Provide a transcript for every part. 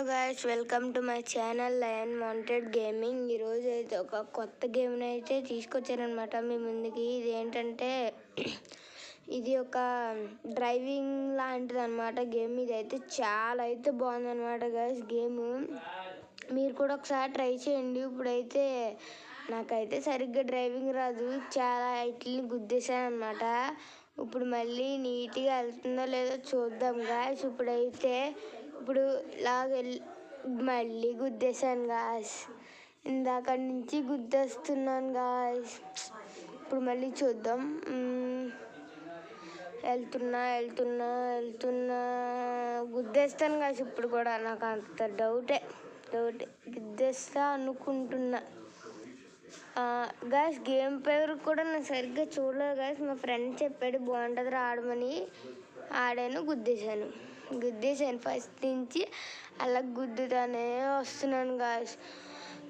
Hello guys, welcome to my channel lion mounted gaming. ఈరోజు అయితే ఒక కొత్త గేమ్ని అయితే తీసుకొచ్చారనమాట మీ ముందుకి. ఇది ఏంటంటే ఇది ఒక డ్రైవింగ్ లాంటిది అనమాట గేమ్. ఇది అయితే చాలా అయితే బాగుందన్నమాట గైస్ గేమ్. మీరు కూడా ఒకసారి ట్రై చేయండి. ఇప్పుడైతే నాకైతే సరిగ్గా డ్రైవింగ్ రాదు, చాలా ఇట్లని గుద్దేశాను అనమాట. ఇప్పుడు మళ్ళీ నీట్గా వెళ్తుందో లేదో చూద్దాం గాయస్. ఇప్పుడు మళ్ళీ గుద్దేశాను గాయస్. ఇందాక నుంచి గుద్దేస్తున్నాను గాయస్. ఇప్పుడు మళ్ళీ చూద్దాం. వెళ్తున్నా గుద్దేస్తాను గాయస్. ఇప్పుడు కూడా నాకు అంత డౌటే గుద్దేస్తా అనుకుంటున్నా గాయస్. గేమ్ పేరు కూడా నేను సరిగ్గా చూడలేదు గాయస్. మా ఫ్రెండ్ చెప్పాడు బాగుంటుంది ఆడమని, ఆడాను, గుద్దేశాను. ఫస్ట్ నుంచి అలా గుద్దుతానే వస్తున్నాను గాయస్.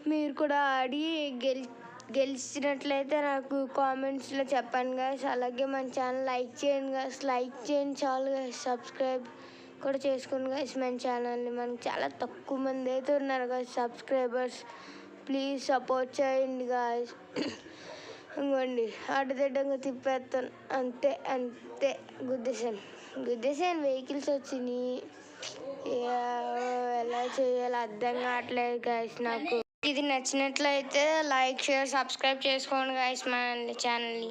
మీరు కూడా ఆడి గెలిచినట్లయితే నాకు కామెంట్స్లో చెప్పండి గాయస్. అలాగే మన ఛానల్ లైక్ చేయండి గాయస్. లైక్ చేయండి చాలు గాయస్. సబ్స్క్రైబ్ కూడా చేసుకోండి గాయస్ మన ఛానల్ని. మనకి చాలా తక్కువ మంది అయితే ఉన్నారు గాయస్ సబ్స్క్రైబర్స్. ప్లీజ్ సపోర్ట్ చేయండి గాయస్. ఇంకోండి అడ్డదిడ్డంగా తిప్పేస్తాను, అంతే గుద్దేశాను. వెహికల్స్ వచ్చినాయి, ఎలా చేయాలో అర్థం కావట్లేదు గాయస్ నాకు. ఇది నచ్చినట్లయితే లైక్, షేర్, సబ్స్క్రైబ్ చేసుకోండి గాయస్ మన ఛానల్ని.